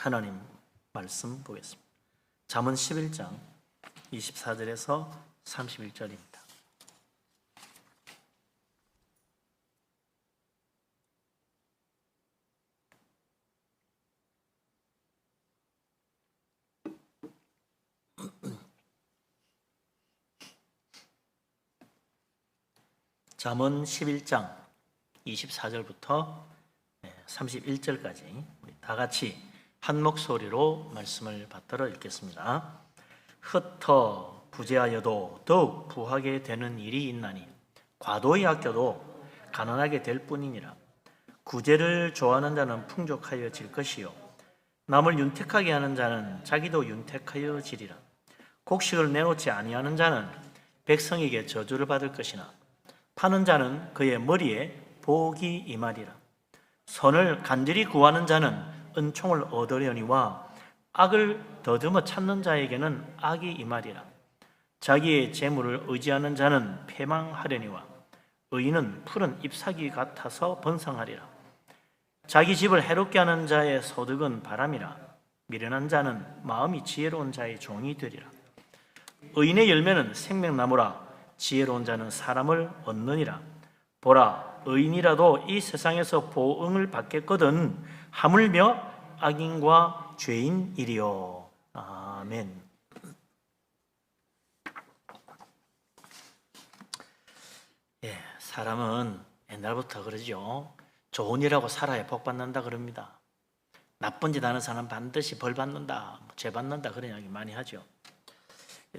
하나님 말씀 보겠습니다. 잠언 11장 24절에서 31절입니다. 잠언 11장 24절부터 31절까지 우리 다 같이 한 목소리로 말씀을 받들어 읽겠습니다. 흩어 부재하여도 더욱 부하게 되는 일이 있나니 과도히 아껴도 가난하게 될 뿐이니라. 구제를 좋아하는 자는 풍족하여 질 것이요 남을 윤택하게 하는 자는 자기도 윤택하여 지리라. 곡식을 내놓지 아니하는 자는 백성에게 저주를 받을 것이나 파는 자는 그의 머리에 복이 임하리라. 선을 간절히 구하는 자는 은총을 얻으려니와 악을 더듬어 찾는 자에게는 악이 임하리라. 자기의 재물을 의지하는 자는 패망하려니와 의인은 푸른 잎사귀 같아서 번성하리라. 자기 집을 해롭게 하는 자의 소득은 바람이라. 미련한 자는 마음이 지혜로운 자의 종이 되리라. 의인의 열매는 생명나무라. 지혜로운 자는 사람을 얻느니라. 보라, 의인이라도 이 세상에서 보응을 받겠거든 하물며 악인과 죄인이리요. 아멘. 사람은 옛날부터 그러죠. 좋은 일하고 살아야 복 받는다 그럽니다. 나쁜 짓 하는 사람 반드시 벌 받는다, 죄 받는다 그런 이야기 많이 하죠.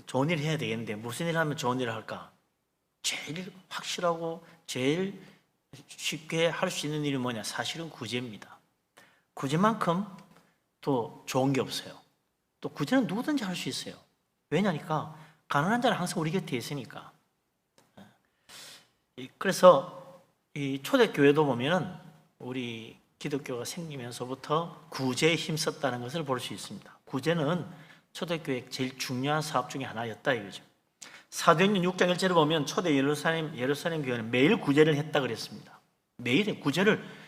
좋은 일 해야 되겠는데 무슨 일 하면 좋은 일을 할까? 제일 확실하고 제일 쉽게 할 수 있는 일이 뭐냐? 사실은 구제입니다. 구제만큼 또 좋은 게 없어요. 또 구제는 누구든지 할 수 있어요. 왜냐니까 가난한 자는 항상 우리 곁에 있으니까. 그래서 이 초대교회도 보면은 우리 기독교가 생기면서부터 구제에 힘썼다는 것을 볼 수 있습니다. 구제는 초대교회 제일 중요한 사업 중에 하나였다 이거죠. 사도행전 6장 1절을 보면 초대 예루살렘 교회는 매일 구제를 했다 그랬습니다. 매일 구제를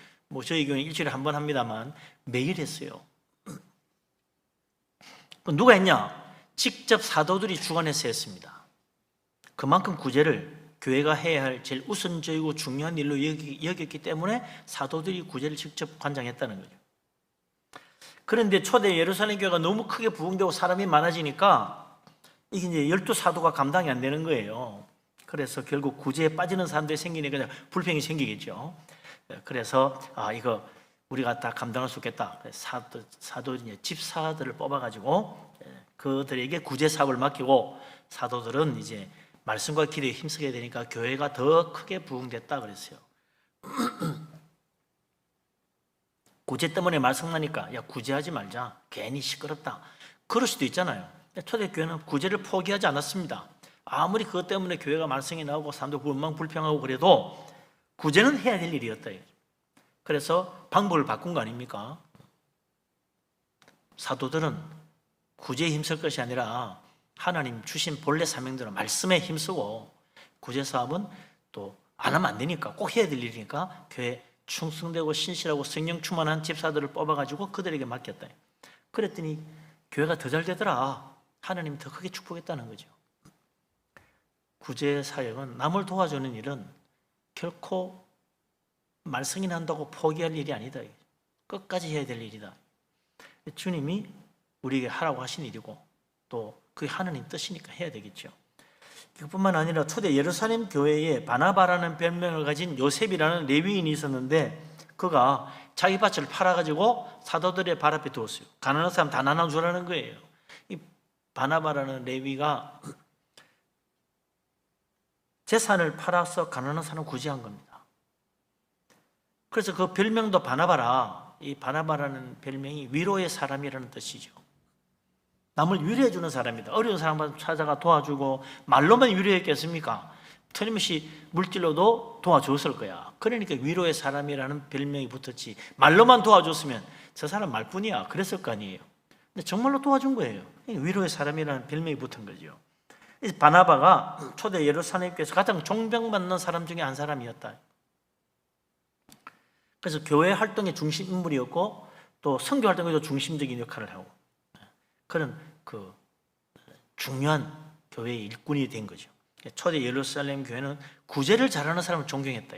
저희 교회는 일주일에 한 번 합니다만 매일 했어요. 누가 했냐? 직접 사도들이 주관해서 했습니다. 그만큼 구제를 교회가 해야 할 제일 우선적이고 중요한 일로 여겼기 때문에 사도들이 구제를 직접 관장했다는 거죠. 그런데 초대 예루살렘 교회가 너무 크게 부흥되고 사람이 많아지니까 이게 이제 12사도가 감당이 안 되는 거예요. 그래서 결국 구제에 빠지는 사람들이 생기니까 불평이 생기겠죠. 그래서 이거 우리가 다 감당할 수 없겠다. 사도 집사들을 뽑아가지고 그들에게 구제 사업을 맡기고 사도들은 이제 말씀과 기도에 힘쓰게 되니까 교회가 더 크게 부흥됐다 그랬어요. 구제 때문에 말썽나니까 야 구제하지 말자, 괜히 시끄럽다, 그럴 수도 있잖아요. 초대교회는 구제를 포기하지 않았습니다. 아무리 그것 때문에 교회가 말썽이 나오고 사람들 불평하고 그래도 구제는 해야 될 일이었다. 그래서 방법을 바꾼 거 아닙니까? 사도들은 구제에 힘쓸 것이 아니라 하나님 주신 본래 사명대로 말씀에 힘쓰고 구제 사업은 또 안 하면 안 되니까 꼭 해야 될 일이니까 교회 충성되고 신실하고 성령 충만한 집사들을 뽑아가지고 그들에게 맡겼다. 그랬더니 교회가 더 잘 되더라. 하나님이 더 크게 축복했다는 거죠. 구제 사역은 남을 도와주는 일은 결코 말썽이 난다고 포기할 일이 아니다. 끝까지 해야 될 일이다. 주님이 우리에게 하라고 하신 일이고 또 그게 하나님 뜻이니까 해야 되겠죠. 그뿐만 아니라 초대 예루살렘 교회에 바나바라는 별명을 가진 요셉이라는 레위인이 있었는데 그가 자기 밭을 팔아가지고 사도들의 발 앞에 두었어요. 가난한 사람 다 나눠주라는 거예요. 이 바나바라는 레위가 재산을 팔아서 가난한 사람을 구제한 겁니다. 그래서 그 별명도 바나바라, 이 바나바라는 별명이 위로의 사람이라는 뜻이죠. 남을 위로해주는 사람이다. 어려운 사람을 찾아가 도와주고 말로만 위로했겠습니까? 틀림없이 물질로도 도와줬을 거야. 그러니까 위로의 사람이라는 별명이 붙었지. 말로만 도와줬으면 저 사람 말뿐이야 그랬을 거 아니에요. 근데 정말로 도와준 거예요. 위로의 사람이라는 별명이 붙은 거죠. 바나바가 초대 예루살렘 교회에서 가장 존경받는 사람 중에 한 사람이었다. 그래서 교회 활동의 중심 인물이었고 또 선교 활동에도 중심적인 역할을 하고 그런 그 중요한 교회의 일꾼이 된 거죠. 초대 예루살렘 교회는 구제를 잘하는 사람을 존경했다.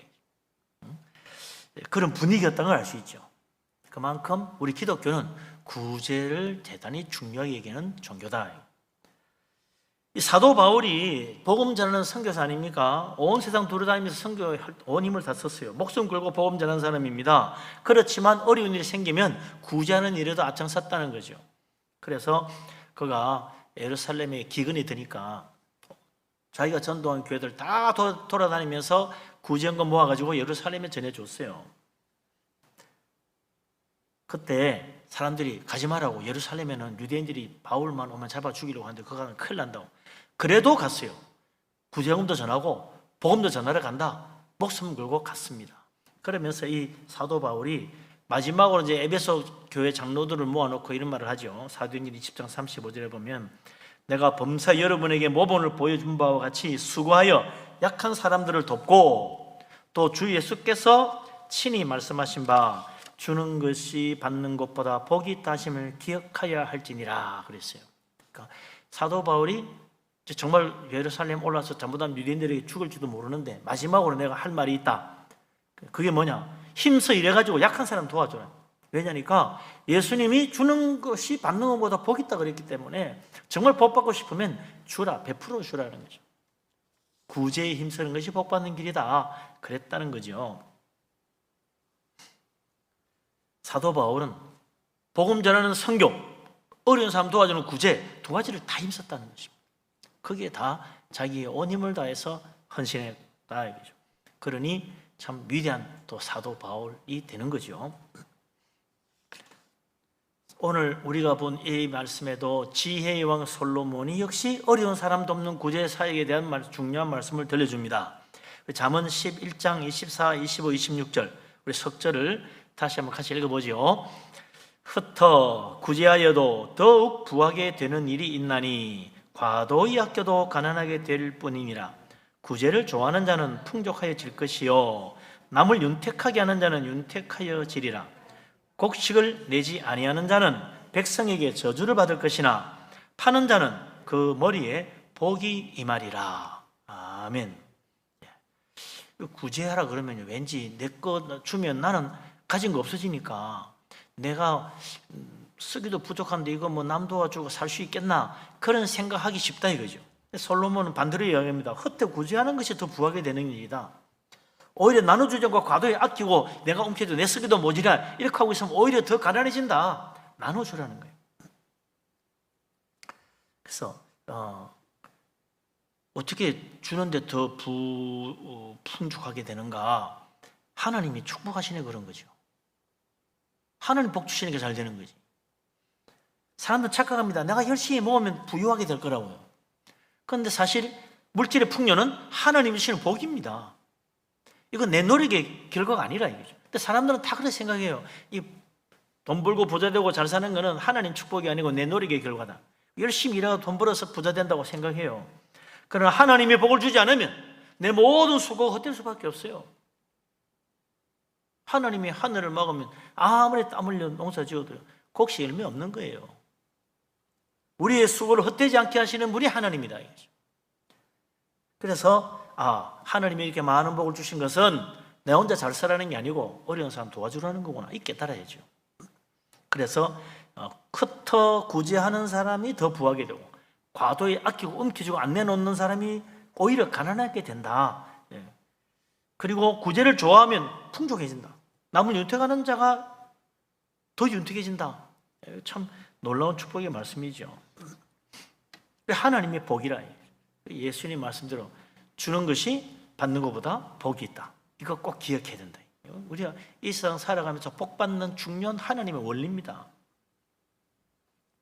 그런 분위기였다는 걸 알 수 있죠. 그만큼 우리 기독교는 구제를 대단히 중요하게 여기는 종교다. 이 사도 바울이 복음 전하는 선교사 아닙니까? 온 세상 돌아다니면서 선교에 온 힘을 다 썼어요. 목숨 걸고 복음 전하는 사람입니다. 그렇지만 어려운 일이 생기면 구제하는 일에도 앞장섰다는 거죠. 그래서 그가 예루살렘에 기근이 드니까 자기가 전도한 교회들 다 돌아다니면서 구제연금 모아가지고 예루살렘에 전해줬어요. 그때 사람들이 가지 말라고, 예루살렘에는 유대인들이 바울만 오면 잡아 죽이려고 하는데 그거 가면 큰일 난다고. 그래도 갔어요. 구제연금도 전하고 복음도 전하러 간다. 목숨 걸고 갔습니다. 그러면서 이 사도 바울이 마지막으로 이제 에베소 교회 장로들을 모아놓고 이런 말을 하죠. 사도행전 20장 35절에 보면 내가 범사 여러분에게 모범을 보여준 바와 같이 수고하여 약한 사람들을 돕고 또 주 예수께서 친히 말씀하신 바 주는 것이 받는 것보다 복이 있다 하심을 기억하여야 할지니라 그랬어요. 그러니까 사도 바울이 정말 예루살렘 올라서 잘못하면 유대인들에게 죽을지도 모르는데 마지막으로 내가 할 말이 있다. 그게 뭐냐? 힘써 일해가지고 약한 사람 도와줘라. 왜냐니까 예수님이 주는 것이 받는 것보다 복이 있다 그랬기 때문에 정말 복 받고 싶으면 주라, 베풀어 주라는 거죠. 구제에 힘쓰는 것이 복 받는 길이다 그랬다는 거죠. 사도 바울은 복음 전하는 선교, 어려운 사람 도와주는 구제 두 가지를 다 힘썼다는 것입니다. 거기에 다 자기의 온 힘을 다해서 헌신했다 이거죠. 그러니 참 위대한 또 사도 바울이 되는 거죠. 오늘 우리가 본 이 말씀에도 지혜의 왕 솔로몬이 역시 어려운 사람 돕는 구제 사역에 대한 중요한 말씀을 들려줍니다. 잠언 11장 24, 25, 26절 우리 석절을 다시 한번 같이 읽어보죠. 흩어 구제하여도 더욱 부하게 되는 일이 있나니 과도히 아껴도 가난하게 될 뿐이니라. 구제를 좋아하는 자는 풍족하여질 것이요 남을 윤택하게 하는 자는 윤택하여지리라. 곡식을 내지 아니하는 자는 백성에게 저주를 받을 것이나 파는 자는 그 머리에 복이 임하리라. 아멘. 구제하라 그러면 왠지 내 거 주면 나는 가진 거 없어지니까 내가 쓰기도 부족한데 이거 뭐 남 도와주고 살 수 있겠나 그런 생각하기 쉽다 이거죠. 솔로몬은 반대로 이야기합니다. 헛되 구제하는 것이 더 부하게 되는 일이다. 오히려 나눠주지 않고 과도히 아끼고 내가 움켜도 내 쓰기도 모자라 이렇게 하고 있으면 오히려 더 가난해진다. 나눠주라는 거예요. 그래서 어떻게 주는데 더 풍족하게 되는가? 하나님이 축복하시네 그런 거죠. 하나님 복 주시는 게 잘 되는 거지. 사람들은 착각합니다. 내가 열심히 모으면 부유하게 될 거라고요. 그런데 사실 물질의 풍요는 하나님이 주시는 복입니다. 이건 내 노력의 결과가 아니라 이거죠. 근데 사람들은 다 그렇게 생각해요. 이 돈 벌고 부자 되고 잘 사는 거는 하나님 축복이 아니고 내 노력의 결과다. 열심히 일하고 돈 벌어서 부자 된다고 생각해요. 그러나 하나님이 복을 주지 않으면 내 모든 수고가 헛될 수밖에 없어요. 하나님이 하늘을 막으면 아무리 땀 흘려 농사 지어도 곡식 열매 없는 거예요. 우리의 수고를 헛되지 않게 하시는 분이 하나님이다. 그래서 하나님이 이렇게 많은 복을 주신 것은 내 혼자 잘 살라는 게 아니고 어려운 사람 도와주라는 거구나. 이 깨달아야죠. 그래서 흩어 구제하는 사람이 더 부하게 되고 과도히 아끼고 움켜쥐고 안 내놓는 사람이 오히려 가난하게 된다. 그리고 구제를 좋아하면 풍족해진다. 남을 윤택하는 자가 더 윤택해진다. 참 놀라운 축복의 말씀이죠. 하나님의 복이라. 예수님 말씀대로 주는 것이 받는 것보다 복이 있다. 이거 꼭 기억해야 된다. 우리가 이 세상 살아가면서 복 받는 중요한 하나님의 원리입니다.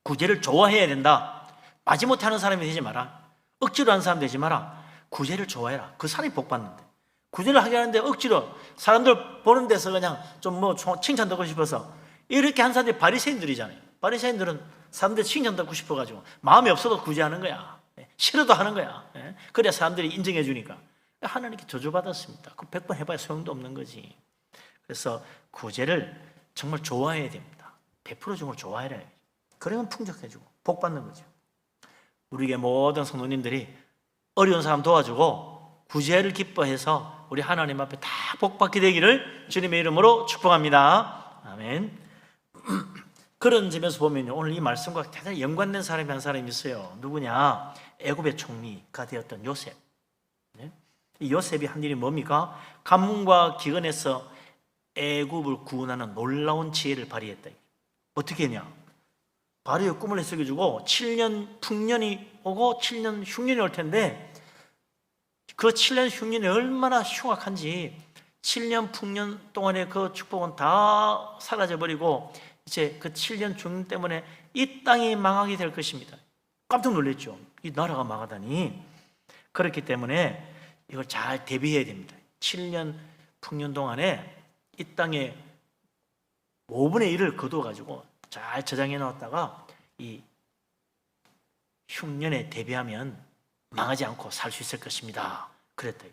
구제를 좋아해야 된다. 마지못해 하는 사람이 되지 마라. 억지로 하는 사람 되지 마라. 구제를 좋아해라. 그 사람이 복 받는데. 구제를 하게 하는데 억지로 사람들 보는 데서 그냥 좀 뭐 칭찬 듣고 싶어서 이렇게 한 사람들이 바리새인들이잖아요. 바리새인들은 사람들 칭찬 듣고 싶어가지고 마음이 없어도 구제하는 거야. 싫어도 하는 거야. 그래야 사람들이 인정해 주니까. 하나님께 저주받았습니다. 그 100번 해봐야 소용도 없는 거지. 그래서 구제를 정말 좋아해야 됩니다. 베풀어 주는 걸 좋아해라. 그러면 풍족해지고 복 받는 거죠. 우리에게 모든 성도님들이 어려운 사람 도와주고 구제를 기뻐해서 우리 하나님 앞에 다 복받게 되기를 주님의 이름으로 축복합니다. 아멘. 그런 점에서 보면 오늘 이 말씀과 대단히 연관된 사람이 한 사람이 있어요. 누구냐? 애굽의 총리가 되었던 요셉. 이 요셉이 한 일이 뭡니까? 가뭄과 기근에서 애굽을 구원하는 놀라운 지혜를 발휘했다. 어떻게 했냐? 바로의 꿈을 해석해주고 7년 풍년이 오고 7년 흉년이 올 텐데 그 7년 흉년이 얼마나 흉악한지 7년 풍년 동안의 그 축복은 다 사라져버리고 이제 그 7년 흉년 때문에 이 땅이 망하게 될 것입니다. 깜짝 놀랐죠. 이 나라가 망하다니. 그렇기 때문에 이걸 잘 대비해야 됩니다. 7년 풍년 동안에 이 땅에 5분의 1을 거둬가지고 잘 저장해 놓았다가 이 흉년에 대비하면 망하지 않고 살 수 있을 것입니다. 그랬다.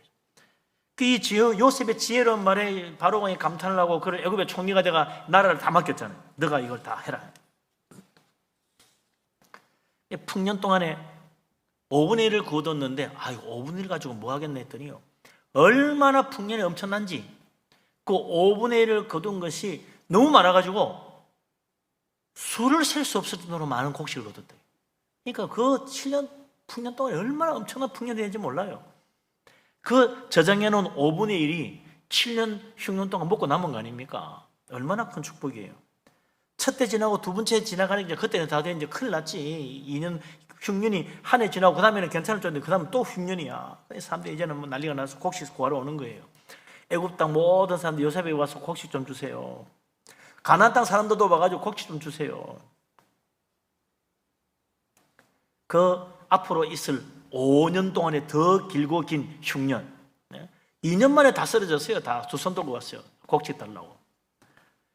이 요셉의 지혜로운 말에 바로 왕이 감탄을 하고 그런 애굽의 총리가 내가 나라를 다 맡겼잖아요. 너가 이걸 다 해라. 풍년 동안에 5분의 1을 거뒀는데 5분의 1 가지고 뭐 하겠나 했더니요. 얼마나 풍년이 엄청난지 그 5분의 1을 거둔 것이 너무 많아가지고 수를 셀 수 없을 정도로 많은 곡식을 거뒀다. 그러니까 그 7년 풍년 동안에 얼마나 엄청난 풍년이 되는지 몰라요. 그 저장해 놓은 5분의 1이 7년 흉년 동안 먹고 남은 거 아닙니까? 얼마나 큰 축복이에요. 첫 대 지나고 두 번째 지나가니까 그때는 다 돼 이제 큰일 났지. 2년 흉년이 한 해 지나고 그 다음에는 괜찮을 줄 알았는데 그 다음은 또 흉년이야. 사람들이 이제는 뭐 난리가 나서 곡식 구하러 오는 거예요. 애굽 땅 모든 사람들 요셉에 와서 곡식 좀 주세요. 가나안 땅 사람들도 와가지고 곡식 좀 주세요. 그 앞으로 있을 5년 동안에 더 길고 긴 흉년 2년 만에 다 쓰러졌어요. 다 두 손 들고 왔어요. 곡식 달라고.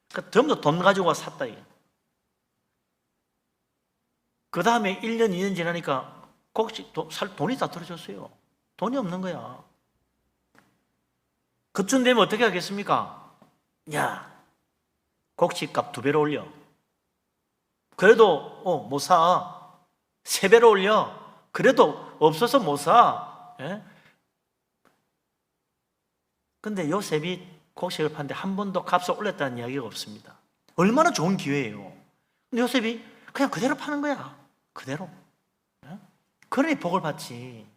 그러니까 전부 다 돈 가지고 와 샀다. 그 다음에 1년 2년 지나니까 곡식 살 돈이 다 떨어졌어요. 돈이 없는 거야. 그쯤 되면 어떻게 하겠습니까? 야, 곡식값 2배로 올려. 그래도 못 사. 3배로 올려. 그래도 없어서 못 사. 근데 요셉이 곡식을 파는데 한 번도 값을 올렸다는 이야기가 없습니다. 얼마나 좋은 기회예요. 근데 요셉이 그냥 그대로 파는 거야. 그대로. 그러니 복을 받지.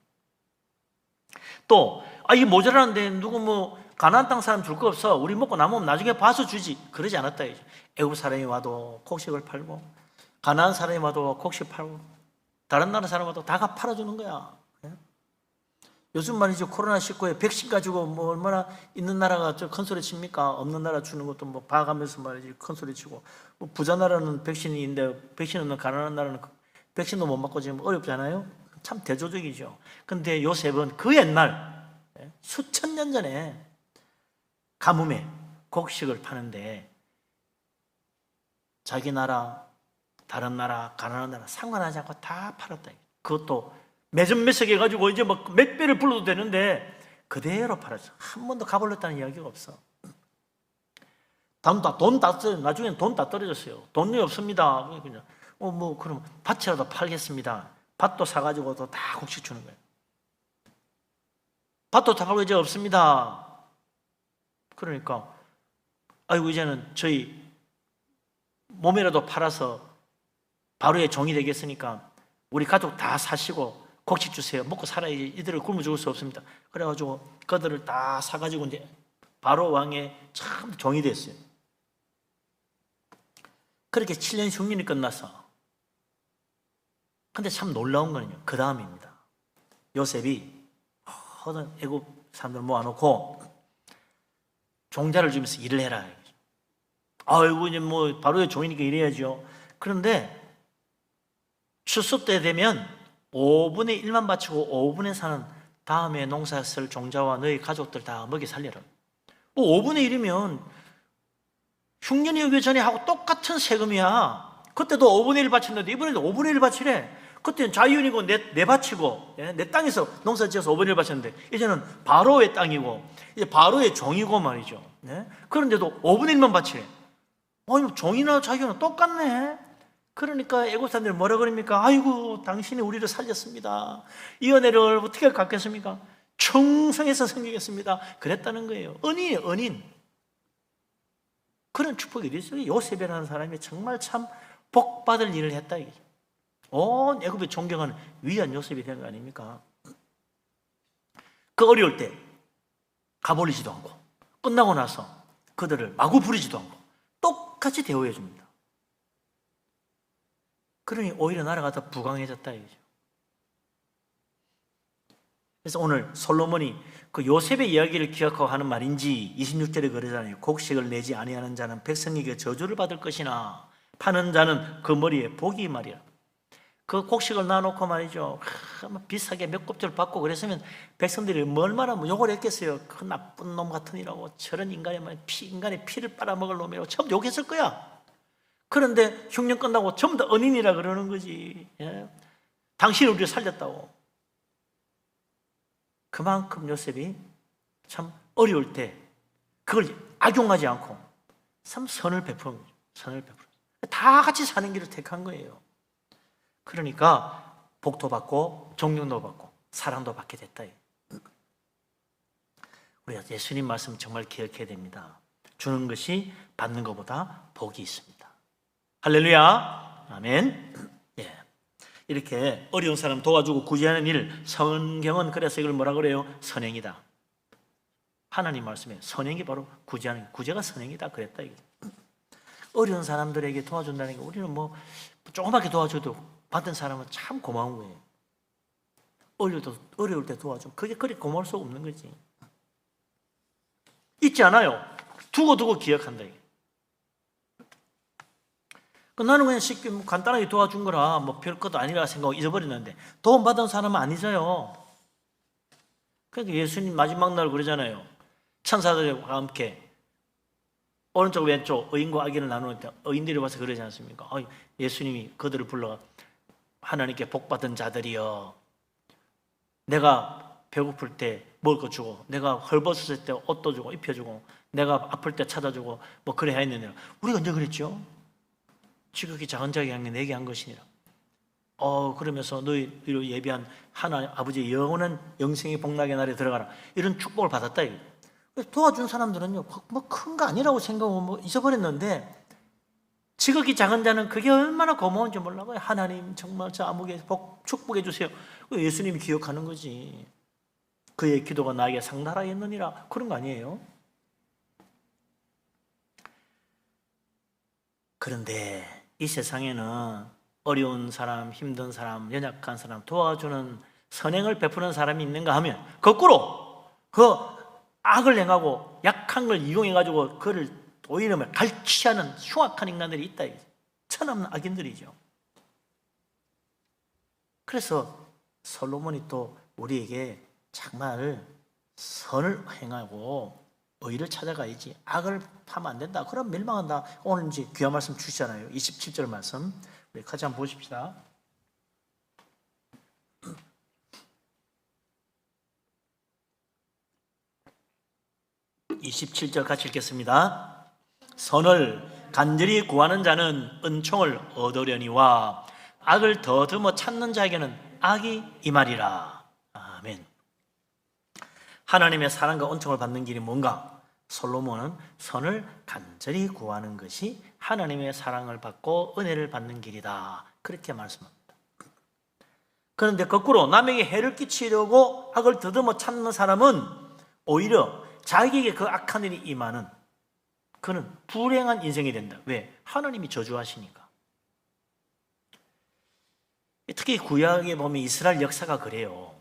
또 이게 모자라는데 누구 뭐 가나안 땅 사람 줄 거 없어. 우리 먹고 남으면 나중에 봐서 주지. 그러지 않았다. 애굽 사람이 와도 곡식을 팔고 가나안 사람이 와도 곡식 팔고 다른 나라 사람 와도 다 팔아주는 거야. 요즘 말이죠. 코로나19에 백신 가지고 뭐 얼마나 있는 나라가 큰 소리 칩니까? 없는 나라 주는 것도 뭐 봐가면서 말이지 큰 소리 치고 뭐 부자 나라는 백신이 있는데 백신 없는 가난한 나라는 백신도 못 맞고 지금 어렵잖아요. 참 대조적이죠. 근데 요셉은 그 옛날 수천 년 전에 가뭄에 곡식을 파는데 자기 나라, 다른 나라, 가난한 나라 상관하지 않고 다 팔았다. 그것도 매점매석 해가지고 이제 막 몇 배를 불러도 되는데 그대로 팔았어. 한 번도 가불렀다는 이야기가 없어. 돈 다 떨어졌어요. 나중에는 돈 다 떨어졌어요. 돈이 없습니다. 그냥 뭐 그럼 밭이라도 팔겠습니다. 밭도 사가지고도 다 곡식 주는 거예요. 밭도 다 팔고 이제 없습니다. 그러니까 아이고 이제는 저희 몸이라도 팔아서 바로의 종이 되겠으니까 우리 가족 다 사시고 곡식 주세요. 먹고 살아야지. 이들을 굶어 죽을 수 없습니다. 그래가지고 그들을 다 사가지고 이제 바로 왕의 참 종이 됐어요. 그렇게 7년 흉년이 끝났어. 근데 참 놀라운 거는요. 그 다음입니다. 요셉이 모든 애굽 사람들 모아놓고 종자를 주면서 일을 해라. 아이고 이제 뭐 바로의 종이니까 일해야죠. 그런데 추수 때 되면 5분의 1만 바치고 5분의 4는 다음에 농사 쓸 종자와 너희 가족들 다 먹이 살려라. 5분의 1이면 흉년이 오기 전에 하고 똑같은 세금이야. 그때도 5분의 1 바쳤는데 이번에도 5분의 1 바치래. 그때는 자유인이고 내 바치고 내 땅에서 농사 지어서 5분의 1 바쳤는데 이제는 바로의 땅이고 이제 바로의 종이고 말이죠. 그런데도 5분의 1만 바치래. 아니, 종이나 자기나 똑같네. 그러니까 애굽 사람들이 뭐라 그럽니까? 아이고, 당신이 우리를 살렸습니다. 이 은혜를 어떻게 갚겠습니까? 충성해서 섬기겠습니다. 그랬다는 거예요. 은인이에요, 은인. 그런 축복이 어디 있어요? 요셉이라는 사람이 정말 참 복받을 일을 했다. 온 애굽의 존경하는 위대한 요셉이 된 거 아닙니까? 그 어려울 때 가버리지도 않고 끝나고 나서 그들을 마구 부리지도 않고 똑같이 대우해 줍니다. 그러니 오히려 나라가 더 부강해졌다 이거죠. 그래서 오늘 솔로몬이 그 요셉의 이야기를 기억하고 하는 말인지 26절에 그러잖아요. 곡식을 내지 아니하는 자는 백성에게 저주를 받을 것이나 파는 자는 그 머리에 복이 말이야. 그 곡식을 놔놓고 말이죠, 비싸게 몇 곱절 받고 그랬으면 백성들이 얼마나 욕을 했겠어요. 그 나쁜 놈 같으니라고, 저런 인간의 피를 빨아먹을 놈이라고 처음 욕했을 거야. 그런데 흉년 끝나고 전부 다 은인이라 그러는 거지. 예? 당신이 우리를 살렸다고. 그만큼 요셉이 참 어려울 때 그걸 악용하지 않고 참 선을 베푸는 거죠. 선을 베푸는 거죠. 다 같이 사는 길을 택한 거예요. 그러니까 복도 받고 존경도 받고 사랑도 받게 됐다. 우리가 예수님 말씀 정말 기억해야 됩니다. 주는 것이 받는 것보다 복이 있습니다. 할렐루야, 아멘. 예. 이렇게 어려운 사람 도와주고 구제하는 일, 성경은 그래서 이걸 뭐라 그래요? 선행이다. 하나님 말씀에 선행이 바로 구제하는, 구제가 선행이다 그랬다. 어려운 사람들에게 도와준다는 게, 우리는 뭐 조그맣게 도와줘도 받은 사람은 참 고마운 거예요. 어려울 때 도와줘. 그게 그리 고마울 수가 없는 거지. 잊지 않아요. 두고 기억한다. 나는 그냥 쉽게 간단하게 도와준 거라 뭐 별것도 아니라 생각하고 잊어버렸는데, 도움 받은 사람은 안 잊어요. 그러니까 예수님 마지막 날 그러잖아요. 천사들과 함께 오른쪽 왼쪽 의인과 악인을 나누는 때 의인들이 와서 그러지 않습니까? 예수님이 그들을 불러 하나님께 복받은 자들이여, 내가 배고플 때 먹을 거 주고, 내가 헐벗었을 때 옷도 주고 입혀주고, 내가 아플 때 찾아주고 뭐 그래 했느니라. 우리가 언제 그랬죠? 지극히 작은 자에게 한 게 내게 한 것이니라. 그러면서 너희로 예비한 하나님 아버지의 영원한 영생의 복락의 날에 들어가라, 이런 축복을 받았다. 도와준 사람들은요, 뭐 큰 거 아니라고 생각하고 뭐 잊어버렸는데, 지극히 작은 자는 그게 얼마나 고마운지 몰라요. 하나님 정말 저 아무개 축복해 주세요. 예수님이 기억하는 거지. 그의 기도가 나에게 상달하였느니라, 그런 거 아니에요? 그런데 이 세상에는 어려운 사람, 힘든 사람, 연약한 사람 도와주는 선행을 베푸는 사람이 있는가 하면, 거꾸로 그 악을 행하고 약한 걸 이용해가지고 그를 오히려 갈취하는 흉악한 인간들이 있다. 천없는 악인들이죠. 그래서 솔로몬이 또 우리에게 정말 선을 행하고 의를 찾아가야지, 악을 하면 안 된다, 그럼 멸망한다. 오늘 이제 귀한 말씀 주시잖아요. 27절 말씀 우리 같이 한번 보십시다. 27절 같이 읽겠습니다. 선을 간절히 구하는 자는 은총을 얻으려니와 악을 더듬어 찾는 자에게는 악이 임하리라. 아멘. 하나님의 사랑과 은총을 받는 길이 뭔가? 솔로몬은 선을 간절히 구하는 것이 하나님의 사랑을 받고 은혜를 받는 길이다, 그렇게 말씀합니다. 그런데 거꾸로 남에게 해를 끼치려고 악을 더듬어 찾는 사람은 오히려 자기에게 그 악한 일이 임하는, 그는 불행한 인생이 된다. 왜? 하나님이 저주하시니까. 특히 구약에 보면 이스라엘 역사가 그래요.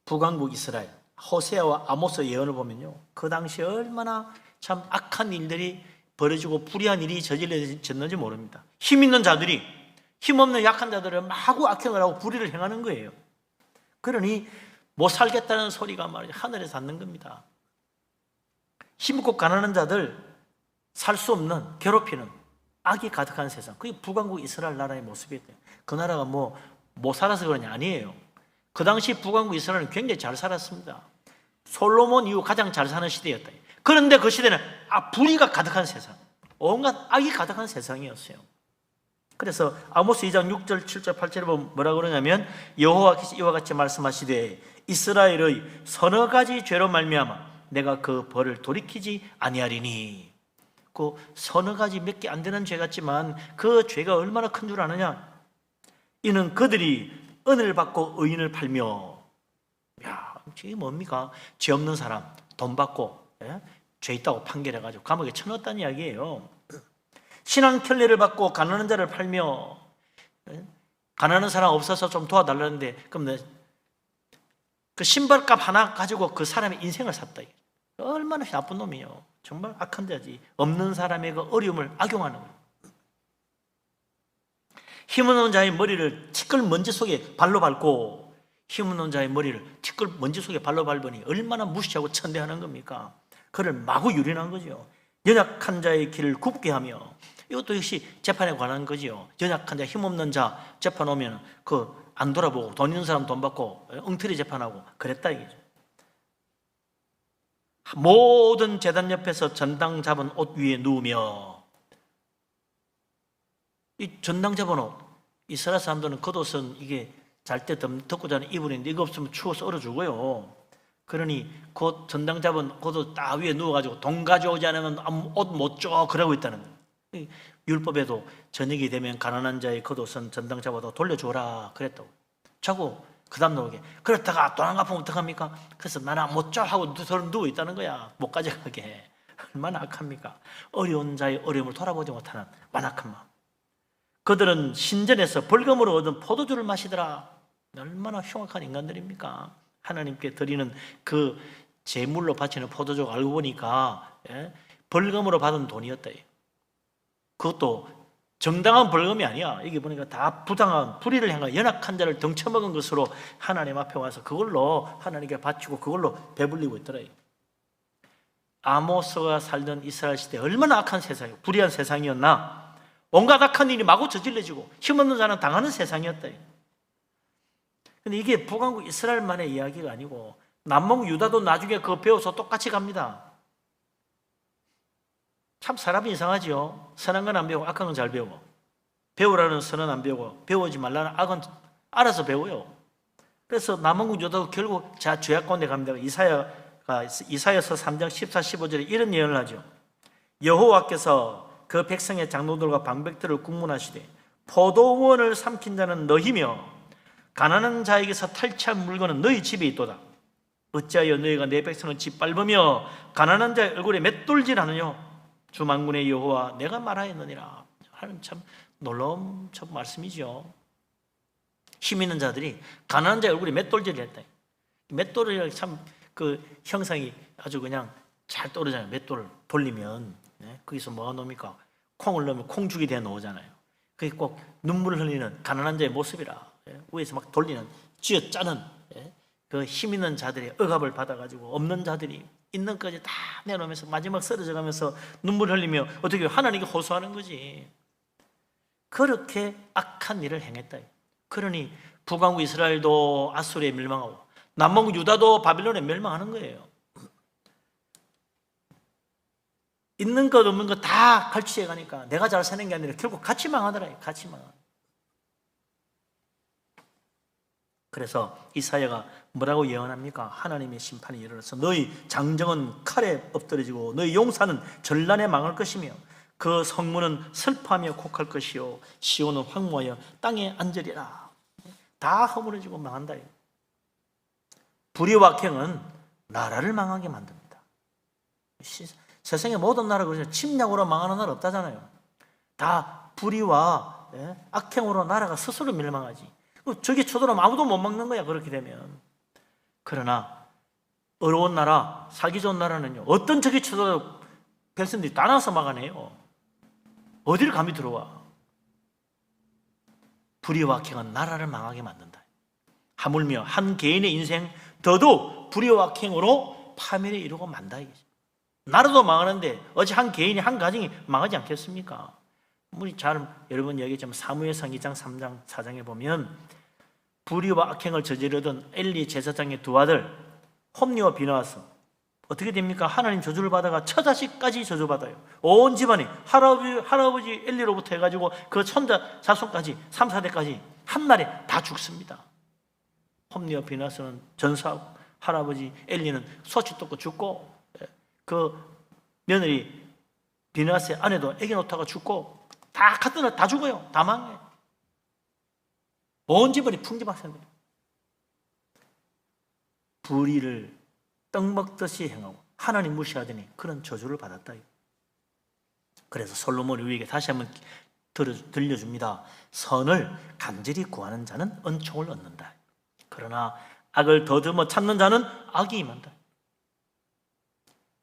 북왕국 이스라엘, 호세아와 아모스 예언을 보면요, 그 당시 얼마나 참 악한 일들이 벌어지고 불의한 일이 저질러졌는지 모릅니다. 힘 있는 자들이 힘없는 약한 자들을 마구 악행을 하고 불의를 행하는 거예요. 그러니 못 살겠다는 소리가 말이죠, 하늘에서 닿는 겁니다. 힘있고 가난한 자들 살 수 없는, 괴롭히는 악이 가득한 세상, 그게 북왕국 이스라엘 나라의 모습이었대요. 그 나라가 뭐 못 살아서 그러냐? 아니에요. 그 당시 북왕국 이스라엘은 굉장히 잘 살았습니다. 솔로몬 이후 가장 잘 사는 시대였다. 그런데 그 시대는 불의가 가득한 세상, 온갖 악이 가득한 세상이었어요. 그래서 아모스 2장 6절, 7절, 8절에 보면 뭐라고 그러냐면 여호와께서 이와 같이 말씀하시되 이스라엘의 서너 가지 죄로 말미암아 내가 그 벌을 돌이키지 아니하리니. 그 서너 가지 몇 개 안 되는 죄 같지만 그 죄가 얼마나 큰 줄 아느냐. 이는 그들이 은을 받고 의인을 팔며. 야, 이게 뭡니까? 죄 없는 사람 돈 받고 죄 있다고 판결해가지고 감옥에 쳐넣었다는 이야기예요. 신앙 편리를 받고 가난한 자를 팔며. 가난한 사람 없어서 좀 도와달라는데 그럼 그 신발값 하나 가지고 그 사람의 인생을 샀다. 얼마나 나쁜 놈이요. 정말 악한 자지. 없는 사람의 그 어려움을 악용하는 거예요. 힘없는 자의 머리를 티끌 먼지 속에 발로 밟고, 힘없는 자의 머리를 티끌 먼지 속에 발로 밟으니 얼마나 무시하고 천대하는 겁니까? 그를 마구 유린한 거죠. 연약한 자의 길을 굽게 하며. 이것도 역시 재판에 관한 거지요. 연약한 자, 힘없는 자 재판 오면 안 돌아보고 돈 있는 사람 돈 받고 엉터리 재판하고 그랬다 이거죠. 모든 제단 옆에서 전당 잡은 옷 위에 누우며. 이 전당 잡은 옷, 이스라엘 사람들은 겉옷은 이게 잘 때 덮고 자는 이불인데 이거 없으면 추워서 얼어 죽어요. 그러니 그 전당 잡은 겉옷 딱 위에 누워가지고 돈 가져오지 않으면 옷 못 줘 그러고 있다는 거예요. 율법에도 저녁이 되면 가난한 자의 겉옷은 전당 잡아도 돌려줘라 그랬다고. 자고 그 다음 나오게 그렇다가 돈 안 갚으면 어떡합니까? 그래서 나는 못 줘 하고 누워 있다는 거야. 못 가져가게. 얼마나 악합니까? 어려운 자의 어려움을 돌아보지 못하는 완악한 마음. 그들은 신전에서 벌금으로 얻은 포도주를 마시더라. 얼마나 흉악한 인간들입니까? 하나님께 드리는 그 제물로 바치는 포도주가 알고 보니까 벌금으로 받은 돈이었다. 그것도 정당한 벌금이 아니야. 이게 보니까 다 부당한 불의를 향한 연약한 자를 덩쳐먹은 것으로 하나님 앞에 와서 그걸로 하나님께 바치고 그걸로 배불리고 있더라. 아모스가 살던 이스라엘 시대 얼마나 악한 세상이고 불의한 세상이었나. 온갖 악한 일이 마구 저질러지고 힘없는 자는 당하는 세상이었다. 근데 이게 북왕국 이스라엘만의 이야기가 아니고 남몽 유다도 나중에 그거 배워서 똑같이 갑니다. 참 사람이 이상하지요. 선한 건 안 배우고 악한 건 잘 배우고, 배우라는 선은 안 배우고 배우지 말라는 악은 알아서 배워요. 그래서 남원국 유다도 결국 죄악 가운데 갑니다. 이사야서 3장 14, 15절에 이런 예언을 하죠. 여호와께서 그 백성의 장로들과 방백들을 국문하시되 포도원을 삼킨 자는 너희며 가난한 자에게서 탈취한 물건은 너희 집에 있도다. 어찌하여 너희가 내 백성을 짓밟으며 가난한 자의 얼굴에 맷돌질하느냐. 주 만군의 여호와 내가 말하였느니라. 하는 참 놀라운 참 말씀이죠. 힘 있는 자들이 가난한 자의 얼굴에 맷돌질을 했다. 맷돌이 참 그 형상이 아주 그냥 잘 떠오르잖아요. 맷돌을 돌리면 거기서 뭐가 나옵니까? 콩을 넣으면 콩죽이 되어 나오잖아요. 그게 꼭 눈물을 흘리는 가난한 자의 모습이라. 위에서 막 돌리는 쥐어짜는 그 힘 있는 자들의 억압을 받아가지고 없는 자들이 있는 것까지 다 내놓으면서 마지막 쓰러져가면서 눈물 흘리며 어떻게 하나님께 호소하는 거지. 그렇게 악한 일을 행했다. 그러니 북왕국 이스라엘도 아수르에 멸망하고 남왕국 유다도 바빌론에 멸망하는 거예요. 있는 것 없는 것 다 갈취해 가니까 내가 잘 사는 게 아니라 결국 같이 망하더라. 같이 망하. 그래서 이사야가 뭐라고 예언합니까? 하나님의 심판이 이르러서 너희 장정은 칼에 엎드러지고 너희 용사는 전란에 망할 것이며 그 성문은 슬퍼하며 곡할 것이요 시온은 황무하여 땅에 앉으리라. 다 허물어지고 망한다. 불의와 악행은 나라를 망하게 만듭니다. 세상의 모든 나라가 침략으로 망하는 나라 없다잖아요. 다 불의와 악행으로 나라가 스스로 멸망하지. 저게 쳐들어오면 아무도 못 막는 거야. 그렇게 되면. 그러나 어려운 나라, 살기 좋은 나라는요, 어떤 적이 쳐들어도 백성들이 다 나서 막아내요. 어디를 감히 들어와. 불의와 악행은 나라를 망하게 만든다. 하물며 한 개인의 인생 더더욱 불의와 악행으로 파멸에 이르고 만다. 나라도 망하는데 어찌 한 개인이 한 가정이 망하지 않겠습니까? 우리 여러분 얘기했지만 사무엘상 2장 3장 4장에 보면 불의와 악행을 저지르던 엘리 제사장의 두 아들 홈리와 비나와서 어떻게 됩니까? 하나님 저주를 받아가 처자식까지 저주받아요. 온 집안이 할아버지 엘리로부터 해가지고 그 손자 자손까지 3, 4대까지 한날에 다 죽습니다. 홈리와 비나스는 전사하고 할아버지 엘리는 소치 돋고 죽고, 그 며느리 비나스의 아내도 애기 놓다가 죽고, 다 같은 날 다 죽어요. 다 망해. 온 집안이 풍지박산돼요. 불의를 떡 먹듯이 행하고 하나님 무시하더니 그런 저주를 받았다. 그래서 솔로몬이 우리에게 다시 한번 들려줍니다. 선을 간절히 구하는 자는 은총을 얻는다. 그러나 악을 더듬어 찾는 자는 악이 임한다.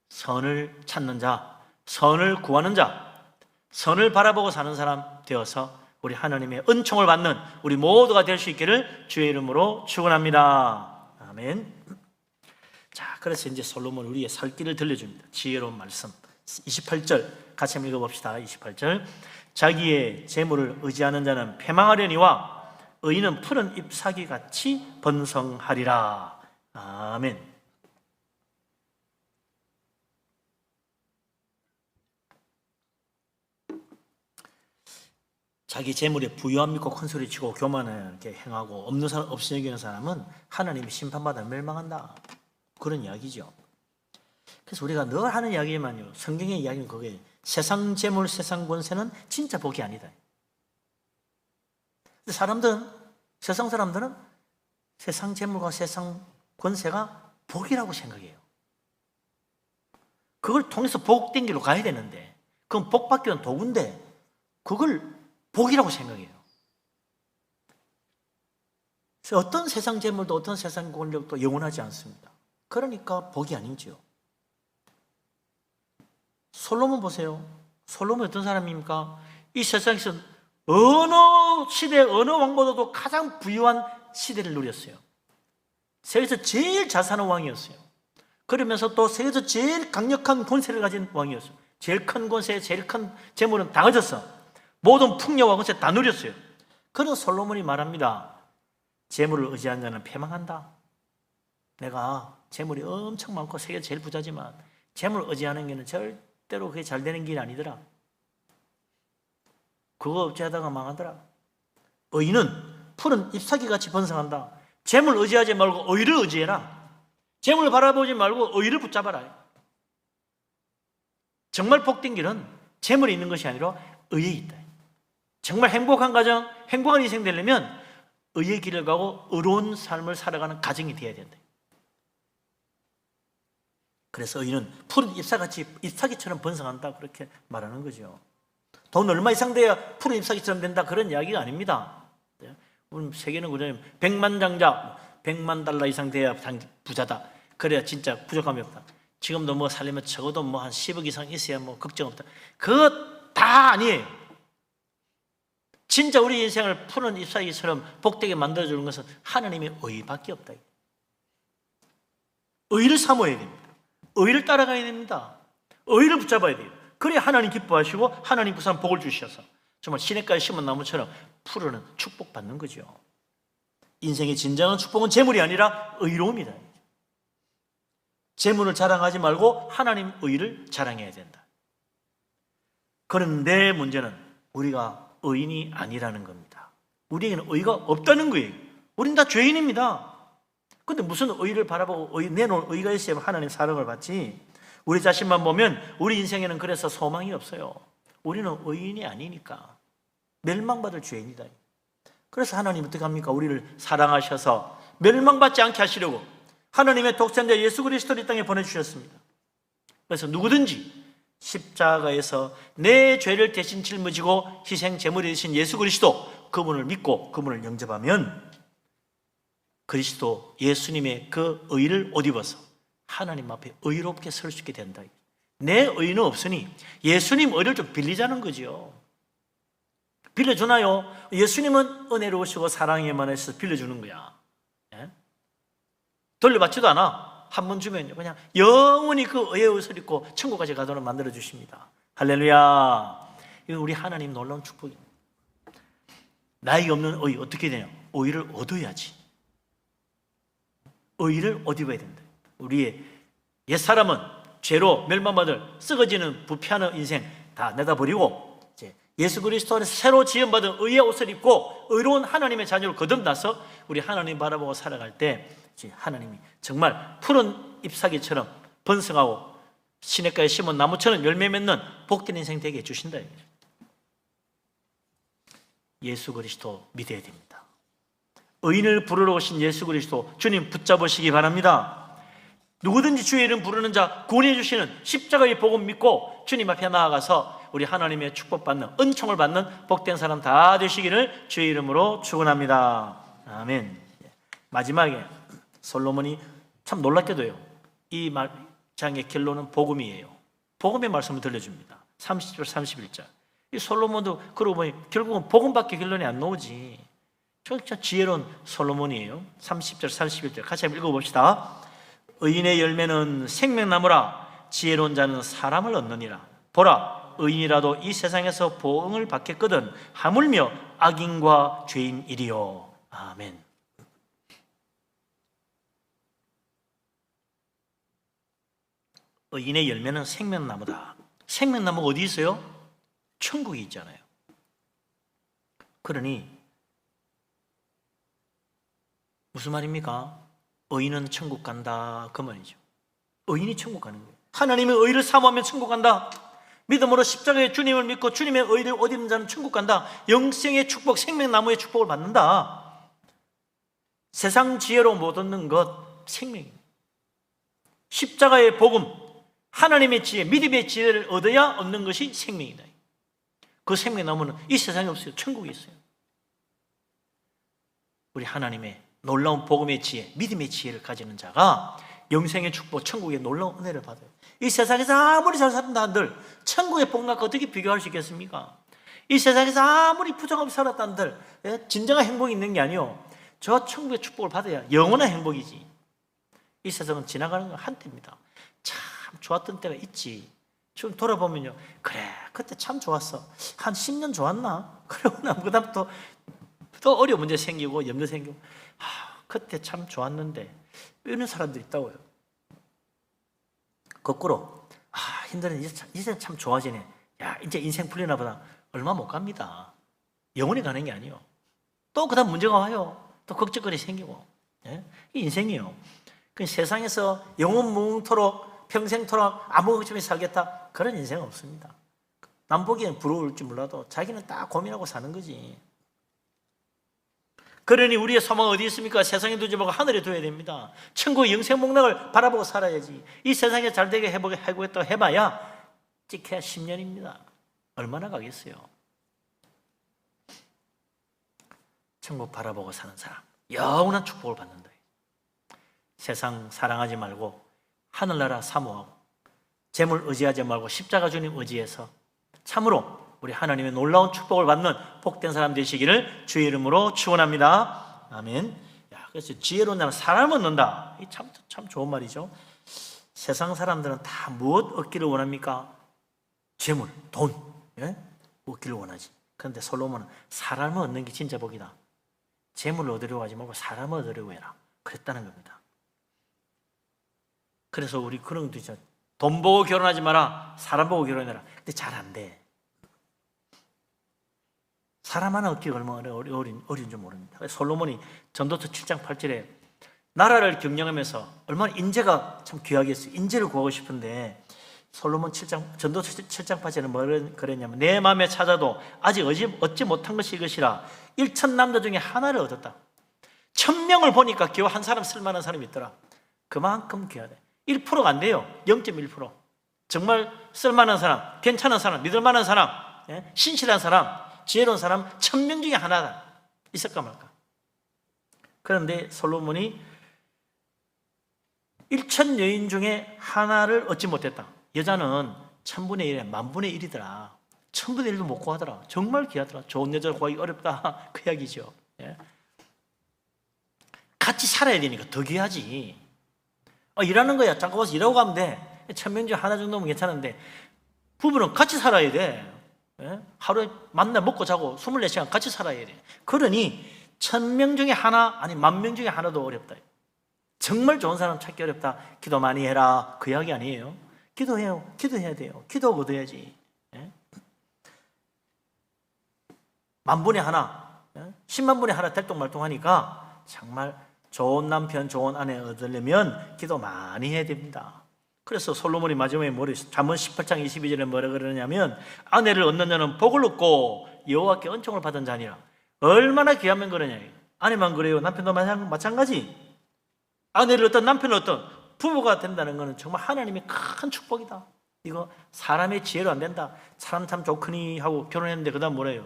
선을 찾는 자, 선을 구하는 자, 선을 바라보고 사는 사람 되어서 우리 하나님의 은총을 받는 우리 모두가 될 수 있기를 주의 이름으로 축원합니다. 아멘. 자, 그래서 이제 솔로몬 우리의 살 길을 들려줍니다. 지혜로운 말씀 28절 같이 한번 읽어봅시다. 28절 자기의 재물을 의지하는 자는 패망하려니와 의인은 푸른 잎사귀같이 번성하리라. 아멘. 자기 재물에 부유함 믿고 큰소리 치고 교만을 이렇게 행하고 없는 사람 없이 여기는 사람은 하나님이 심판받아 멸망한다. 그런 이야기죠. 그래서 우리가 늘 하는 이야기만요. 성경의 이야기는 그게 세상 재물, 세상 권세는 진짜 복이 아니다. 근데 세상 사람들은 세상 재물과 세상 권세가 복이라고 생각해요. 그걸 통해서 복된 길로 가야 되는데, 그건 복 받기 위한 도구인데 그걸 복이라고 생각해요. 어떤 세상 재물도 어떤 세상 권력도 영원하지 않습니다. 그러니까 복이 아니죠. 솔로몬 보세요. 솔로몬 어떤 사람입니까? 이 세상에서 어느 시대 어느 왕보다도 가장 부유한 시대를 누렸어요. 세계에서 제일 잘 사는 왕이었어요. 그러면서 또 세계에서 제일 강력한 권세를 가진 왕이었어요. 제일 큰 권세, 제일 큰 재물은 다 가졌어. 모든 풍요와 권세 다 누렸어요. 그런 솔로몬이 말합니다. 재물을 의지한 자는 패망한다. 내가 재물이 엄청 많고 세계 제일 부자지만 재물을 의지하는 게는 절대로 그게 잘 되는 길이 아니더라. 그거 의지하다가 망하더라. 의인은 푸른 잎사귀같이 번성한다. 재물 의지하지 말고 의를 의지해라. 재물을 바라보지 말고 의를 붙잡아라. 정말 복된 길은 재물이 있는 것이 아니라 의에 있다. 정말 행복한 가정, 행복한 인생 되려면 의의 길을 가고 의로운 삶을 살아가는 가정이 되어야 된다. 그래서 의인은 푸른 잎사귀처럼 번성한다, 그렇게 말하는 거죠. 돈 얼마 이상 돼야 푸른 잎사귀처럼 된다, 그런 이야기가 아닙니다. 우리 세계는 그러면 100만 장자, 100만 달러 이상 돼야 부자다. 그래야 진짜 부족함이 없다. 지금도 뭐 살려면 적어도 뭐 한 10억 이상 있어야 뭐 걱정 없다. 그거 다 아니에요. 진짜 우리 인생을 푸른 잎사귀처럼 복되게 만들어주는 것은 하나님의 의밖에 없다. 의를 사모해야 됩니다. 의를 따라가야 됩니다. 의를 붙잡아야 돼요. 그래야 하나님 기뻐하시고 하나님 그 사람 복을 주셔서 정말 시냇가에 심은 나무처럼 푸르는 축복받는 거죠. 인생의 진정한 축복은 재물이 아니라 의로움이다. 재물을 자랑하지 말고 하나님 의를 자랑해야 된다. 그런데 문제는 우리가 의인이 아니라는 겁니다. 우리에게는 의가 없다는 거예요. 우린 다 죄인입니다. 그런데 무슨 의를 바라보고 내놓은 의가 있어야 하나님 사랑을 받지. 우리 자신만 보면 우리 인생에는 그래서 소망이 없어요. 우리는 의인이 아니니까 멸망받을 죄인이다. 그래서 하나님 어떻게 합니까? 우리를 사랑하셔서 멸망받지 않게 하시려고 하나님의 독생자 예수 그리스도를 이 땅에 보내주셨습니다. 그래서 누구든지 십자가에서 내 죄를 대신 짊어지고 희생 제물이 되신 예수 그리스도, 그분을 믿고 그분을 영접하면 그리스도 예수님의 그 의를 옷 입어서 하나님 앞에 의롭게 설 수 있게 된다. 내 의는 없으니 예수님 의를 좀 빌리자는 거죠. 빌려주나요? 예수님은 은혜로우시고 사랑에 만해서 빌려주는 거야. 예? 돌려받지도 않아. 한 번 주면요 그냥 영원히 그 의의 옷을 입고 천국까지 가도록 만들어 주십니다. 할렐루야. 이거 우리 하나님 놀라운 축복입니다. 나에게 없는 의 어떻게 되냐? 의를 얻어야지. 의를 얻어야 된다. 우리의 옛사람은 죄로 멸망받을 썩어지는 부패하는 인생 다 내다버리고 예수 그리스도 안에서 새로 지음받은 의의 옷을 입고 의로운 하나님의 자녀로 거듭나서 우리 하나님 바라보고 살아갈 때 하나님이 정말 푸른 잎사귀처럼 번성하고 시냇가에 심은 나무처럼 열매 맺는 복된 인생 되게 해주신다. 예수 그리스도 믿어야 됩니다. 의인을 부르러 오신 예수 그리스도 주님 붙잡으시기 바랍니다. 누구든지 주의 이름 부르는 자 구원해 주시는 십자가의 복음 믿고 주님 앞에 나아가서 우리 하나님의 축복받는 은총을 받는 복된 사람 다 되시기를 주의 이름으로 축원합니다. 아멘. 마지막에 솔로몬이 참 놀랍게도요, 이 장의 결론은 복음이에요. 복음의 말씀을 들려줍니다. 30절 31절. 이 솔로몬도 그러고 보니 결국은 복음밖에 결론이 안 나오지. 진짜 지혜로운 솔로몬이에요. 30절 31절 같이 한번 읽어봅시다. 의인의 열매는 생명나무라. 지혜로운 자는 사람을 얻느니라. 보라, 의인이라도 이 세상에서 보응을 받겠거든 하물며 악인과 죄인이리요. 아멘. 의인의 열매는 생명나무다. 생명나무가 어디 있어요? 천국이 있잖아요. 그러니 무슨 말입니까? 의인은 천국 간다, 그 말이죠. 의인이 천국 가는 거예요. 하나님의 의를 사모하면 천국 간다. 믿음으로 십자가의 주님을 믿고 주님의 의를 옷 입는 자는 천국 간다. 영생의 축복, 생명나무의 축복을 받는다. 세상 지혜로 못 얻는 것 생명입니다. 십자가의 복음, 하나님의 지혜, 믿음의 지혜를 얻어야 얻는 것이 생명이다. 그 생명나무는 이 세상에 없어요. 천국에 있어요. 우리 하나님의 놀라운 복음의 지혜, 믿음의 지혜를 가지는 자가 영생의 축복, 천국의 놀라운 은혜를 받아요. 이 세상에서 아무리 잘 살았다 한들 천국의 복락과 어떻게 비교할 수 있겠습니까? 이 세상에서 아무리 부정하게 살았다 한들 진정한 행복이 있는 게 아니요, 저 천국의 축복을 받아야 영원한 행복이지. 이 세상은 지나가는 건 한때입니다. 참 좋았던 때가 있지. 지금 돌아보면요, 그래 그때 참 좋았어. 한 10년 좋았나? 그러고 나면 그다음부터 또 어려운 문제 생기고 염려 생기고, 그때 참 좋았는데, 이런 사람들이 있다고요. 거꾸로 힘드네, 이제 참 좋아지네, 야 이제 인생 풀리나 보다. 얼마 못 갑니다. 영원히 가는 게 아니에요. 또 그다음 문제가 와요. 또 걱정거리 생기고. 이 인생이에요. 그 세상에서 영원 무궁토록 평생토록 아무 걱정 없이 살겠다, 그런 인생은 없습니다. 남 보기엔 부러울지 몰라도 자기는 딱 고민하고 사는 거지. 그러니 우리의 소망은 어디 있습니까? 세상에 두지 말고 하늘에 둬야 됩니다. 천국의 영생 목락을 바라보고 살아야지. 이 세상에 잘되게 해보겠다고 해봐야 찍혀야 10년입니다. 얼마나 가겠어요? 천국 바라보고 사는 사람, 영원한 축복을 받는다. 세상 사랑하지 말고 하늘나라 사모하고 재물 의지하지 말고 십자가 주님 의지해서 참으로 우리 하나님의 놀라운 축복을 받는 복된 사람 되시기를 주의 이름으로 축원합니다. 아멘. 그래서 지혜로운 자는 사람을 얻는다. 이 참 좋은 말이죠. 세상 사람들은 다 무엇 얻기를 원합니까? 재물, 돈, 얻기를 원하지. 그런데 솔로몬은 사람을 얻는 게 진짜 복이다. 재물을 얻으려고 하지 말고 사람을 얻으려고 해라, 그랬다는 겁니다. 그래서 우리 그런 것도 있잖아요. 돈 보고 결혼하지 마라, 사람 보고 결혼해라. 근데 잘 안 돼. 사람 하나 얻기가 얼마나 어려운지 모릅니다. 솔로몬이 전도서 7장 8절에 나라를 경영하면서 얼마나 인재가 참 귀하겠어요. 인재를 구하고 싶은데 솔로몬 전도서 7장 8절에 뭐 그랬냐면, 내 마음에 찾아도 아직 얻지 못한 것이 이것이라. 1천 남자 중에 하나를 얻었다. 1000명을 보니까 겨우 한 사람 쓸만한 사람이 있더라. 그만큼 귀하대. 1%가 안 돼요. 0.1%. 정말 쓸만한 사람, 괜찮은 사람, 믿을만한 사람, 신실한 사람, 지혜로운 사람 1000명 중에 하나다. 있을까 말까. 그런데 솔로몬이 1000 여인 중에 하나를 얻지 못했다. 여자는 1000분의 1에 10,000분의 1이더라. 1000분의 1도 못 구하더라. 정말 귀하더라. 좋은 여자를 구하기 어렵다, 그 이야기죠. 같이 살아야 되니까 더 귀하지. 일하는 거야. 잠깐 와서 일하고 가면 돼. 1000명 중에 하나 정도면 괜찮은데, 부부는 같이 살아야 돼. 하루에 만나 먹고 자고 24시간 같이 살아야 돼. 그러니 1000명 중에 하나, 아니 10,000명 중에 하나도 어렵다. 정말 좋은 사람 찾기 어렵다. 기도 많이 해라. 그 이야기 아니에요. 기도해요. 기도해야 돼요. 기도 얻어야지. 10,000분의 하나, 100,000분의 하나 들똥말똥하니까 정말 좋은 남편, 좋은 아내 얻으려면 기도 많이 해야 됩니다. 그래서 솔로몬이 마지막에 잠언 18장 22절에 뭐라 그러냐면 아내를 얻는 자는 복을 얻고 여호와께 은총을 받은 자니라. 얼마나 귀하면 그러냐. 아내만 그래요. 남편도 마찬가지. 아내를 얻든 남편을 얻든 부부가 된다는 것은 정말 하나님의 큰 축복이다. 이거 사람의 지혜로 안 된다. 사람 참 좋거니 하고 결혼했는데 그 다음 뭐래요?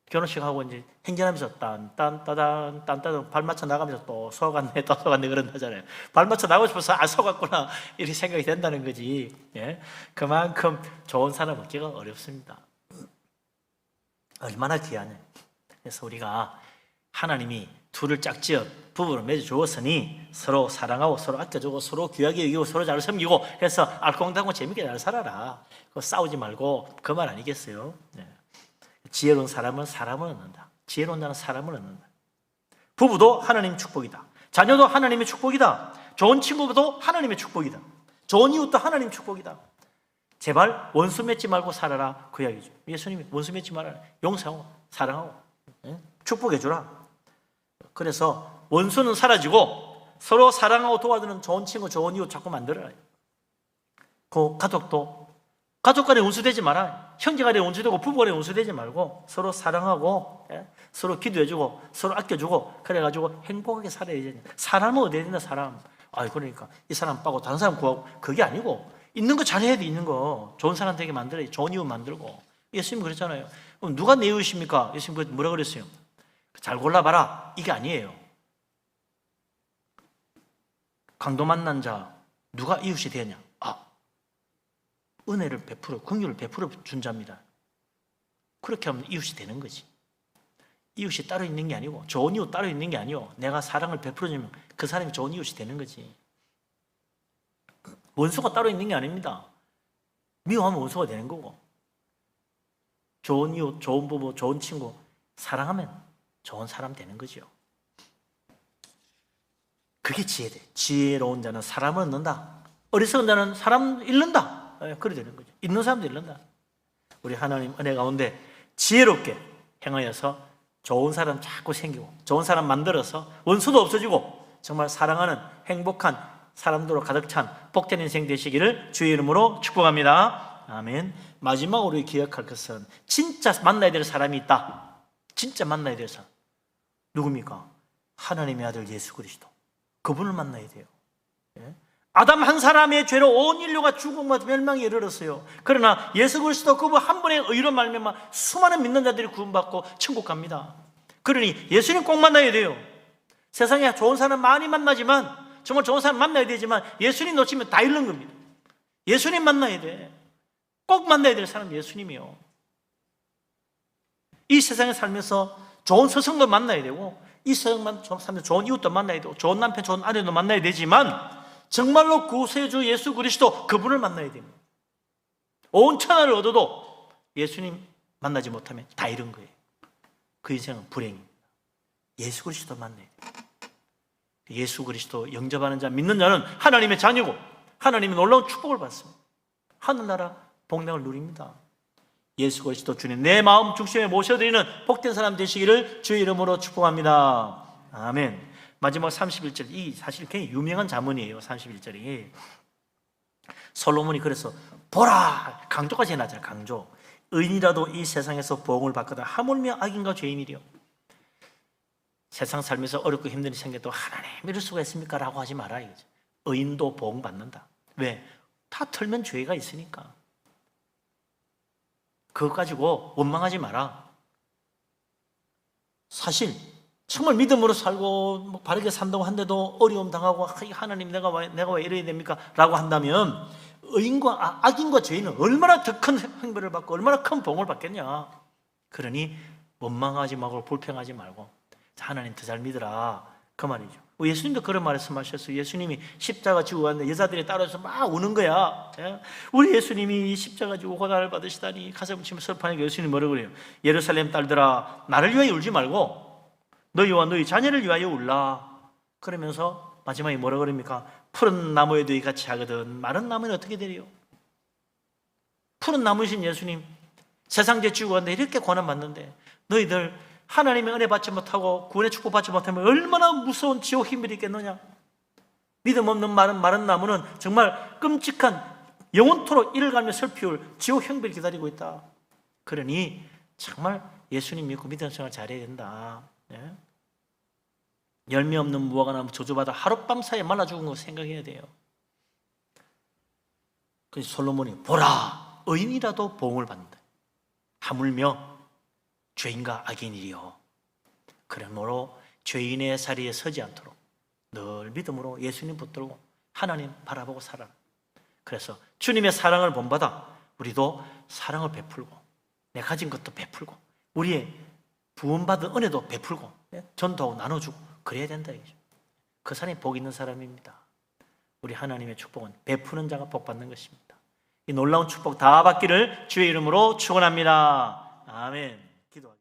결혼식 하고 이제 행진하면서 딴딴따단 발 맞춰 나가면서 또 속았네 또 속았네 그런다잖아요. 발 맞춰 나가고 싶어서 속았구나 이렇게 생각이 된다는 거지. 예? 그만큼 좋은 사람 얻기가 어렵습니다. 얼마나 귀하냐. 그래서 우리가 하나님이 둘을 짝지어 부부를 맺어 주었으니 서로 사랑하고 서로 아껴주고 서로 귀하게 여기고 서로 잘 섬기고 해서 알콩달콩 재밌게 잘 살아라. 싸우지 말고 그 말 아니겠어요? 네. 지혜로운 사람은 사람을 얻는다. 지혜로운 자는 사람을 얻는다. 부부도 하나님의 축복이다. 자녀도 하나님의 축복이다. 좋은 친구도 하나님의 축복이다. 좋은 이웃도 하나님의 축복이다. 제발 원수 맺지 말고 살아라. 그 이야기죠. 예수님이 원수 맺지 말아라. 용서하고 사랑하고 축복해 주라. 그래서 원수는 사라지고 서로 사랑하고 도와주는 좋은 친구, 좋은 이웃 자꾸 만들어라. 그 가족도 가족 간에 원수되지 마라. 형제 간에 원수되고 부부 간에 원수되지 말고 서로 사랑하고 서로 기도해주고 서로 아껴주고 그래가지고 행복하게 살아야지. 사람은 어디에 된다 사람. 그러니까 이 사람 빠고 다른 사람 구하고 그게 아니고 있는 거 잘해야 돼. 있는 거 좋은 사람 되게 만들어야지. 좋은 이웃 만들고. 예수님 그랬잖아요. 그럼 누가 내 이웃입니까? 예수님 뭐라 그랬어요? 잘 골라봐라. 이게 아니에요. 강도 만난 자 누가 이웃이 되냐? 은혜를 베풀어, 긍휼을 베풀어 준 자입니다. 그렇게 하면 이웃이 되는 거지. 이웃이 따로 있는 게 아니고 좋은 이웃 따로 있는 게 아니고 내가 사랑을 베풀어 주면 그 사람이 좋은 이웃이 되는 거지. 원수가 따로 있는 게 아닙니다. 미워하면 원수가 되는 거고 좋은 이웃, 좋은 부부, 좋은 친구 사랑하면 좋은 사람 되는 거죠. 그게 지혜돼. 지혜로운 자는 사람을 얻는다. 어리석은 자는 사람 잃는다. 그래 되는 거죠. 있는 사람도 잃는다. 우리 하나님 은혜 가운데 지혜롭게 행하여서 좋은 사람 자꾸 생기고 좋은 사람 만들어서 원수도 없어지고 정말 사랑하는 행복한 사람들로 가득 찬 복된 인생 되시기를 주의 이름으로 축복합니다. 아멘. 마지막으로 기억할 것은 진짜 만나야 될 사람이 있다. 진짜 만나야 될 사람 누굽니까? 하나님의 아들 예수 그리스도. 그분을 만나야 돼요. 아담 한 사람의 죄로 온 인류가 죽음과 멸망에 이르렀어요. 그러나 예수 그리스도 그분 한 분의 의로 말미암아 수많은 믿는 자들이 구원받고 천국 갑니다. 그러니 예수님 꼭 만나야 돼요. 세상에 좋은 사람 많이 만나지만 정말 좋은 사람 만나야 되지만 예수님 놓치면 다 잃는 겁니다. 예수님 만나야 돼. 꼭 만나야 될 사람이 예수님이요. 이 세상에 살면서 좋은 스승도 만나야 되고 이 세상만 살면서 좋은 이웃도 만나야 되고 좋은 남편, 좋은 아내도 만나야 되지만 정말로 구세주 예수 그리스도 그분을 만나야 됩니다. 온 천하를 얻어도 예수님 만나지 못하면 다 잃은 거예요. 그 인생은 불행입니다. 예수 그리스도 만나야 돼요. 예수 그리스도 영접하는 자, 믿는 자는 하나님의 자녀고 하나님의 놀라운 축복을 받습니다. 하늘나라 복락을 누립니다. 예수 그리스도 주님 내 마음 중심에 모셔드리는 복된 사람 되시기를 주의 이름으로 축복합니다. 아멘. 마지막 31절, 이 사실 굉장히 유명한 자문이에요. 31절이 솔로몬이 그래서 보라 강조까지 해놨잖아요. 강조. 의인이라도 이 세상에서 보응을 받거든 하물며 악인과 죄인이려. 세상 살면서 어렵고 힘든 일이 생겨도 하나님 이럴 수가 있습니까? 라고 하지 마라 이거죠. 의인도 보응 받는다. 왜? 다 털면 죄가 있으니까. 그거 가지고 원망하지 마라. 사실 정말 믿음으로 살고 바르게 산다고 한데도 어려움 당하고 하나님 내가 왜 이래야 됩니까? 라고 한다면 의인과 악인과 죄인은 얼마나 더 큰 형벌을 받고 얼마나 큰 복을 받겠냐. 그러니 원망하지 말고 불평하지 말고 하나님 더 잘 믿으라 그 말이죠. 예수님도 그런 말씀하셨어요. 예수님이 십자가 지고 갔는데 여자들이 따라서 막 우는 거야. 우리 예수님이 십자가 지고 고난을 받으시다니 가슴을 치며 슬퍼하니까 예수님이 뭐라고 그래요? 예루살렘 딸들아 나를 위하여 울지 말고 너희와 너희 자녀를 위하여 울라. 그러면서 마지막에 뭐라 그럽니까? 푸른 나무에도 이같이 하거든 마른 나무는 어떻게 되리요? 푸른 나무이신 예수님 세상 죄 지고 갔는데 이렇게 고난받는데 너희들 하나님의 은혜 받지 못하고 구원의 축복 받지 못하면 얼마나 무서운 지옥 힘이 있겠느냐. 믿음 없는 마른 나무는 정말 끔찍한 영원토록 이를 가며 슬피울 지옥 형벌이 기다리고 있다. 그러니 정말 예수님 믿고 믿음 생활 잘해야 된다. 예? 열매 없는 무화과 나무 저주받아 하룻밤 사이에 말라 죽은 거 생각해야 돼요. 그래서 솔로몬이 보라 의인이라도 보응을 받는다. 하물며 죄인과 악인이리요. 그러므로 죄인의 자리에 서지 않도록 늘 믿음으로 예수님 붙들고 하나님 바라보고 살아라. 그래서 주님의 사랑을 본받아 우리도 사랑을 베풀고 내 가진 것도 베풀고 우리의 부원받은 은혜도 베풀고 전도하고 나눠주고 그래야 된다. 그 사람이 복 있는 사람입니다. 우리 하나님의 축복은 베푸는 자가 복 받는 것입니다. 이 놀라운 축복 다 받기를 주의 이름으로 축원합니다. 아멘. 기도하겠습니다.